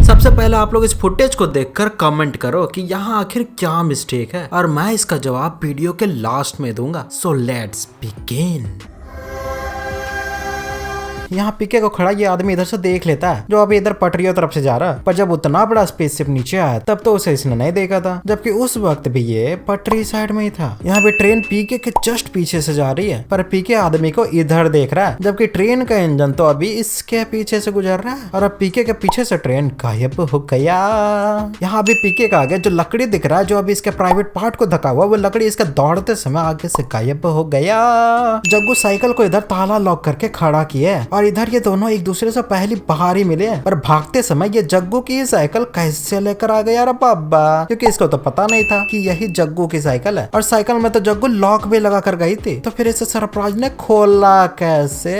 सबसे पहले आप लोग इस फुटेज को देखकर कमेंट करो कि यहाँ आखिर क्या मिस्टेक है और मैं इसका जवाब वीडियो के लास्ट में दूंगा। So let's begin. यहाँ पीके को खड़ा ये आदमी इधर से देख लेता है जो अभी इधर पटरियों तरफ से जा रहा है, पर जब उतना बड़ा स्पेसशिप नीचे आया तब तो उसे इसने नहीं देखा था, जबकि उस वक्त भी ये पटरी साइड में ही था। यहाँ पे ट्रेन पीके के जस्ट पीछे से जा रही है, पर पीके आदमी को इधर देख रहा है, जबकि ट्रेन का इंजन तो अभी इसके पीछे से गुजर रहा है और अब पीके के पीछे से ट्रेन गायब हो गया। यहाँ अभी पीके का आगे जो लकड़ी दिख रहा है जो अभी इसके प्राइवेट पार्ट को धका हुआ, वो लकड़ी इसके दौड़ते समय आगे से गायब हो गया। जग्गू साइकिल को इधर ताला लॉक करके खड़ा किया और इधर ये दोनों एक दूसरे से पहली बाहर ही मिले हैं, पर भागते समय ये जग्गू की साइकिल कैसे लेकर आ गया रे बाबा, क्योंकि इसको तो पता नहीं था कि यही जग्गू की साइकिल है और साइकिल में तो जग्गू लॉक भी लगा कर गई थी, तो फिर इसे सरप्राइज ने खोला कैसे?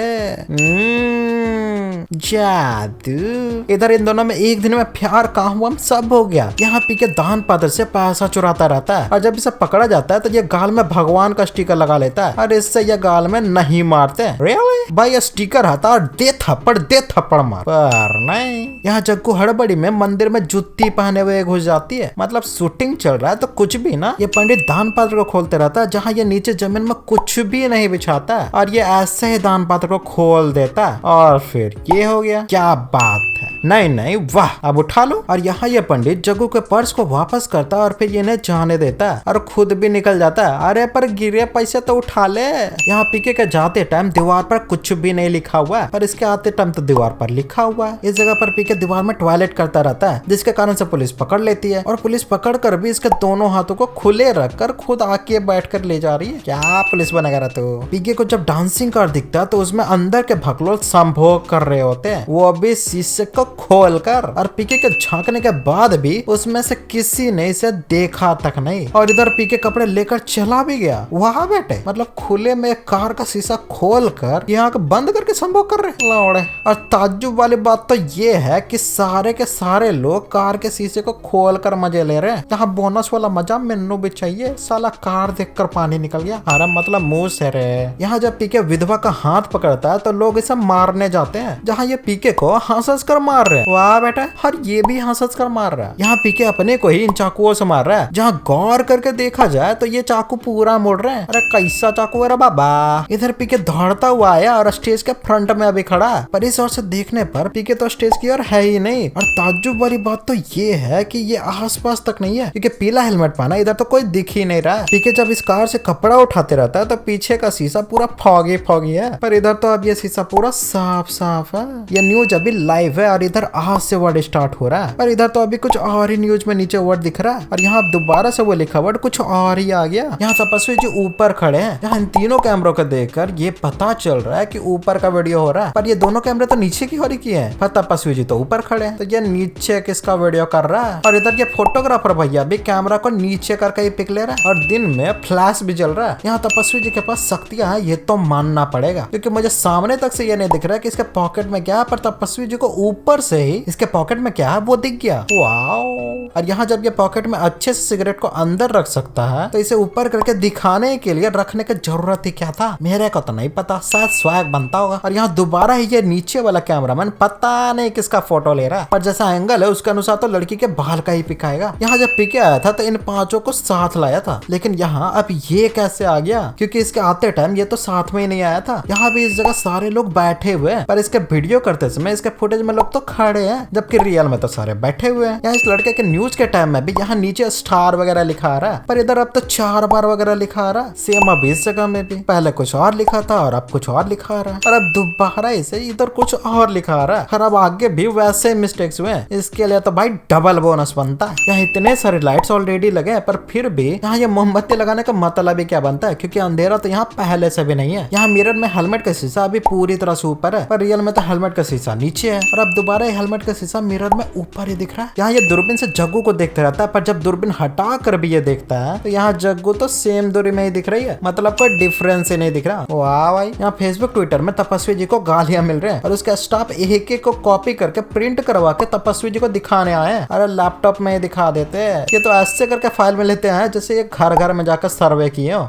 जादू। इधर इन दोनों में एक दिन में प्यार काम सब हो गया। यहाँ पीके दान पात्र से पैसा चुराता रहता है और जब इसे पकड़ा जाता है तो ये गाल में भगवान का स्टिकर लगा लेता है और इससे ये गाल में नहीं मारते। Really? भाई ये स्टिकर हटा और दे थप्पड़ मार, पर नहीं। यहाँ जग्गू हड़बड़ी में मंदिर में जुत्ती पहने हुए घुस जाती है, मतलब शूटिंग चल रहा है तो कुछ भी ना। ये पंडित दान पात्र को खोलते रहता है जहाँ ये नीचे जमीन में कुछ भी नहीं बिछाता है और ये ऐसे ही दान पात्र को खोल देता है और फिर ये हो गया। क्या बात है, नहीं वाह, अब उठा लो। और यहाँ ये पंडित जग्गू के पर्स को वापस करता है और फिर इन्हें जाने देता है और खुद भी निकल जाता है। अरे पर गिरे पैसे तो उठा ले। यहाँ पीके के जाते टाइम दीवार पर कुछ भी नहीं लिखा हुआ है और इसके आते टाइम तो दीवार पर लिखा हुआ है। इस जगह पर पीके दीवार में टॉयलेट करता रहता है, जिसके कारण से पुलिस पकड़ लेती है और पुलिस पकड़ कर भी इसके दोनों हाथों को खुले रखकर खुद आके बैठ कर ले जा रही है। क्या पुलिस बनेगा रहा तो। पीके को जब डांसिंग कार दिखता है तो उसमें अंदर के भगलोल संभोग कर रहे होते हैं, वो अभी शीशे को खोलकर, और पीके के झांकने के बाद भी उसमें से किसी ने इसे देखा तक नहीं। और इधर पीके कपड़े लेकर चला भी गया। वाह बेटे, मतलब खुले में कार का शीशा खोलकर यहाँ को बंद करके संभोग कर रहे लौड़े। और ताज्जुब वाली बात तो ये है कि सारे के सारे लोग कार के शीशे को खोलकर मजे ले रहे हैं। यहाँ बोनस वाला मजा मेनू भी चाहिए, साला कार देखकर पानी निकल गया। हरा मतलब मुंह से रे। यहाँ जब पीके विधवा का हाथ पकड़ता है तो लोग इसे मारने जाते हैं, जहाँ ये पीके को हंस कर मार रहे हैं। वाह बेटा, और ये भी हंस कर मार रहा है। यहाँ पीके अपने को ही इन चाकुओं से मार रहा है, जहाँ गौर करके देखा जाए तो ये चाकू पूरा मुड़ रहे हैं। अरे कैसा चाकू है रे बाबा। इधर पीके दौड़ता हुआ आया और स्टेज के फ्रंट में अभी खड़ा, पर इस ओर से देखने पर पीके तो स्टेज की ओर है ही नहीं। और ताज्जुब वाली बात तो ये है कि ये आसपास तक नहीं है, क्योंकि पीला हेलमेट पहना, इधर तो कोई दिख ही नहीं रहा। पीके जब इस कार से कपड़ा उठाते रहता है तो पीछे का शीशा पूरा फॉगी है, पर इधर तो अब ये शीशा पूरा साफ है। ये न्यूज अभी लाइव है और इधर आज से वर्ड स्टार्ट हो रहा है, पर इधर तो अभी कुछ और ही न्यूज में नीचे वर्ड दिख रहा है और यहाँ दोबारा से वो लिखा वर्ड कुछ और ही आ गया। यहाँ तपस्वी जी ऊपर खड़े हैं। यहाँ इन तीनों कैमरों को देखकर ये पता चल रहा है कि ऊपर का वीडियो हो रहा है, पर ये दोनों कैमरे तो नीचे की ओर की है, पर तपस्वी जी तो ऊपर खड़े हैं, तो ये नीचे किसका वीडियो कर रहा है। और इधर ये फोटोग्राफर भैया भी कैमरा को नीचे करके ही पिक ले रहा है और दिन में फ्लैश भी जल रहा है। यहाँ तपस्वी जी के पास शक्तियां हैं, ये तो मानना पड़ेगा, क्योंकि मुझे सामने तक से ये नहीं दिख रहा है कि इसके पॉकेट में क्या है, पर तपस्वी जी को ऊपर से ही इसके पॉकेट में क्या है वो दिख गया। वाओ। और यहाँ जब ये पॉकेट में अच्छे से सिगरेट को अंदर रख सकता है तो इसे ऊपर करके दिखाने के लिए रखने की जरूरत ही क्या था, मेरे को तो नहीं पता, शायद स्वैग बनता होगा। और यहाँ दोबारा ही ये नीचे वाला कैमरामैन पता नहीं किसका फोटो ले रहा है, पर जैसा एंगल है उसके अनुसार तो लड़की के बाल का ही पिक आएगा। यहाँ जब पिके आया था तो इन पांचों को साथ लाया था, लेकिन यहाँ अब ये कैसे आ गया, क्योंकि इसके आते टाइम ये तो साथ में ही नहीं आया था। यहाँ भी इस जगह सारे लोग बैठे हुए हैं, पर इसके वीडियो करते समय इसके फुटेज में लोग तो खड़े हैं, जबकि रियल में तो सारे बैठे हुए हैं। यहाँ इस लड़के के न्यूज के टाइम में भी यहाँ नीचे स्टार वगैरह लिखा आ रहा है, पर इधर अब तो 4 बार वगैरह लिखा आ रहा है। सेम अब इस जगह में भी पहले कुछ और लिखा था और अब कुछ और लिखा आ रहा है, और अब दोबारा इसे इधर कुछ और लिखा आ रहा है, और अब आगे भी वैसे मिस्टेक्स हुए हैं। इसके लिए तो भाई डबल बोनस बनता है। यहाँ इतने सारे लाइट्स ऑलरेडी लगे हैं, पर फिर भी यहाँ ये मोमबत्ती लगाने का मतलब ही क्या बनता है, क्योंकि अंधेरा तो यहाँ पहले से भी नहीं है। यहाँ मिरर में हेलमेट का शीशा अभी पूरी तरह से ऊपर है, पर रियल में तो हेलमेट का शीशा नीचे है, और अब दोबारा हेलमेट का शीशा मिरर में ऊपर ही दिख रहा है। यहाँ ये दूरबीन से जग्गू को देखते रहता है, पर जब दूरबीन हटा कर भी ये देखता है तो यहाँ जग्गू तो सेम दूरी में ही दिख रही है, मतलब कोई डिफरेंस ही नहीं दिख रहा। वाह भाई। यहाँ फेसबुक ट्विटर में तपस्वी जी को गालियां मिल रहे हैं और उसका स्टाफ एक को कॉपी करके प्रिंट करवा के तपस्वी जी को दिखाने आए हैं। अरे लैपटॉप में दिखा देते हैं, ये तो ऐसे करके फाइल में लेते हैं जैसे ये घर घर में जाकर सर्वे किए हो।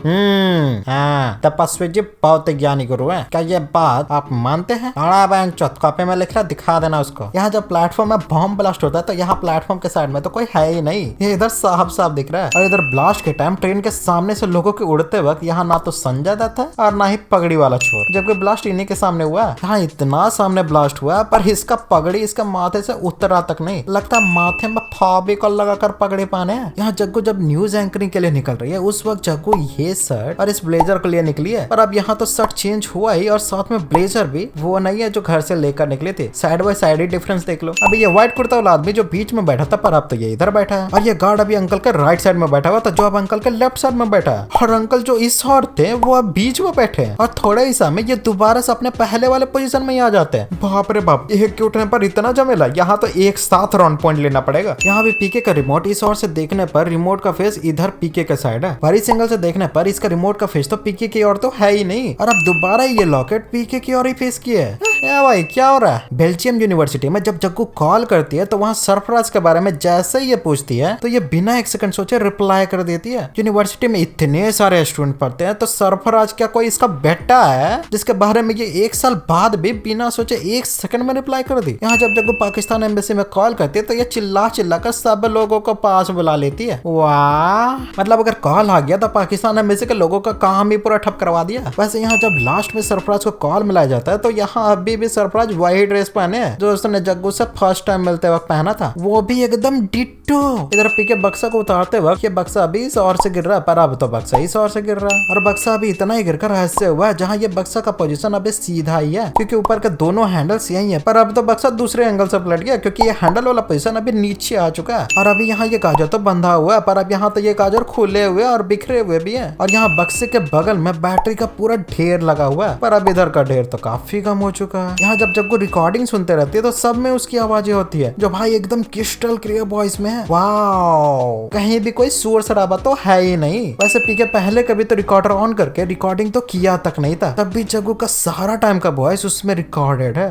हाँ, तपस्वी जी बहुत ज्ञानी गुरु है। क्या ये बात आप मानते हैं? बड़ा बैंक कॉपी में लिख रहा, दिखा देना उसको। उसको। यहाँ जब प्लेटफॉर्म में बॉम्ब ब्लास्ट होता है तो यहाँ प्लेटफॉर्म के साइड में तो कोई है ही नहीं, ये इधर साफ साफ दिख रहा है। और इधर ब्लास्ट के टाइम ट्रेन के सामने से लोगों के उड़ते वक्त यहाँ ना तो संजय दत्त है और ना ही पगड़ी वाला चोर, जबकि ब्लास्ट इन्हीं के सामने हुआ। यहाँ इतना सामने ब्लास्ट हुआ पर इसका पगड़ी इसके माथे से उतरा तक नहीं, लगता माथे में फेविकोल लगाकर पगड़ी पाने हैं। यहाँ जग्गू जब न्यूज एंकरिंग के लिए निकल रही है उस वक्त जग्गू ये शर्ट और इस ब्लेजर के लिए निकली है, पर अब यहाँ तो शर्ट चेंज हुआ ही और साथ में ब्लेजर भी वो नहीं है जो घर से लेकर निकली थी। Side by side he difference देख लो। अभी ये व्हाइट कुर्ता वाला आदमी जो बीच में बैठा था पर अब तो ये इधर बैठा है, और ये गार्ड अभी अंकल के राइट साइड में बैठा हुआ था जो अब अंकल के लेफ्ट साइड में बैठा है, और अंकल जो इस और थे वो अब बीच में बैठे हैं। और थोड़े ही समय ये दोबारा से अपने पहले वाले पोजीशन में ही आ जाते हैं। बाप रे बाप, ये क्यों उठने पर इतना झमेला, यहाँ तो एक साथ राउंड पॉइंट लेना पड़ेगा। यहाँ भी पीके का रिमोट इस ओर से देखने पर रिमोट का फेस इधर पीके के साइड है, बड़ी सिंगल से देखने पर इसका रिमोट का फेस तो पीके की ओर तो है ही नहीं, और अब दोबारा ये लॉकेट पीके की ओर ही फेस किया है। भाई क्या हो रहा है? बेल्जियम यूनिवर्सिटी में जब जग्गू कॉल करती है तो वहाँ सरफराज के बारे में जैसे ही ये पूछती है तो ये बिना एक सेकंड सोचे रिप्लाई कर देती है। यूनिवर्सिटी में इतने सारे स्टूडेंट पढ़ते हैं तो सरफराज क्या कोई इसका बेटा है जिसके बारे में ये 1 साल बाद भी बिना सोचे 1 सेकंड में रिप्लाई कर दी। यहाँ जब जग्गू पाकिस्तान एम्बेसी में कॉल करती है तो ये चिल्ला चिल्ला कर सब लोगों को पास बुला लेती है। वाह, मतलब अगर कॉल आ गया तो पाकिस्तान एम्बेसी के लोगों का काम ही पूरा ठप करवा दिया। वैसे यहाँ जब लास्ट में सरफराज को कॉल मिलाया जाता है तो यहाँ अभी भी सरफराज वही ड्रेस पहने है जो उसने जग्गू से फर्स्ट टाइम मिलते वक्त पहना था, वो भी एकदम डिट्टो। इधर पीके बक्सा को उतारते वक्त ये बक्सा अभी इस ओर से गिर रहा है, पर अब तो बक्सा इस ओर से गिर रहा है, और बक्सा अभी इतना ही गिरकर रहस्य हुआ है जहाँ ये बक्सा का पोजीशन अभी सीधा ही है क्योंकि ऊपर के दोनों हैंडल्स यही है, पर अब तो बक्सा दूसरे एंगल से पलट गया क्योंकि ये हैंडल वाला पोजीशन अभी नीचे आ चुका है। और अभी यहाँ ये काजर तो बंधा हुआ है पर अब यहाँ तो ये काजर खुले हुए और बिखरे हुए भी है, और यहाँ बक्से के बगल में बैटरी का पूरा ढेर लगा हुआ है, पर अब इधर का ढेर तो काफी कम हो चुका है। यहाँ जब जग्गू रिकॉर्डिंग सुनते रहती है तो सब में उसकी आवाजें होती है जो भाई एकदम क्रिस्टल क्लियर वॉइस में है। वाओ, कहीं भी कोई शोर शराबा तो है ही नहीं। वैसे पीके पहले कभी तो रिकॉर्डर ऑन करके रिकॉर्डिंग तो किया तक नहीं था, तब भी जग्गू का सारा टाइम का वॉइस उसमें रिकॉर्डेड है।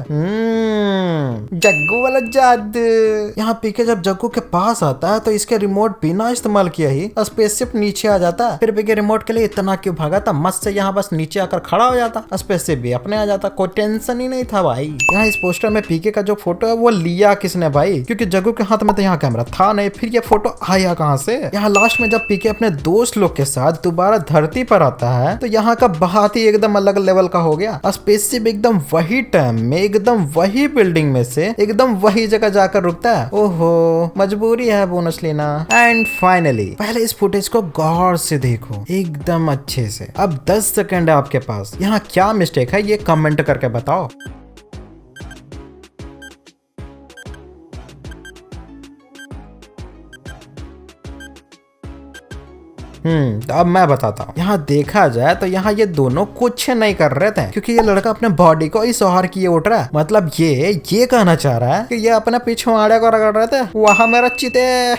जग्गू वाला जादू। यहाँ पीके जब जग्गू के पास आता है तो इसके रिमोट बिना इस्तेमाल किया ही स्पेसशिप नीचे आ जाता। फिर पीके रिमोट के लिए इतना क्यों भागा था, मस्त से यहाँ बस नीचे आकर खड़ा हो जाता, स्पेसशिप भी अपने आ जाता, कोई टेंशन ही नहीं था भाई। यहाँ इस पोस्टर में पीके का जो फोटो है वो लिया किसने भाई, क्योंकि जग्गू के हाथ में तो यहाँ कैमरा था नहीं, फिर ये फोटो आया कहाँ से। यहाँ लास्ट में जब पीके अपने दोस्त लोग के साथ दोबारा धरती पर आता है तो यहाँ का बात ही एकदम अलग लेवल का हो गया। स्पेसशिप एकदम वही टाइम में एकदम वही बिल्डिंग में से एकदम वही जगह जाकर रुकता है। ओहो, मजबूरी है बोनस लेना। एंड फाइनली पहले इस फुटेज को गौर से देखो एकदम अच्छे से। अब 10 सेकंड है आपके पास, यहाँ क्या मिस्टेक है ये कमेंट करके बताओ। तो अब मैं बताता हूँ। यहाँ देखा जाए तो यहाँ ये दोनों कुछ नहीं कर रहे थे क्योंकि ये लड़का अपने बॉडी को इस ओर किए उठ रहा है, मतलब ये कहना चाह रहा है कि ये अपने पिछवाड़े को रगड़ रहे थे, वहां मेरा चिते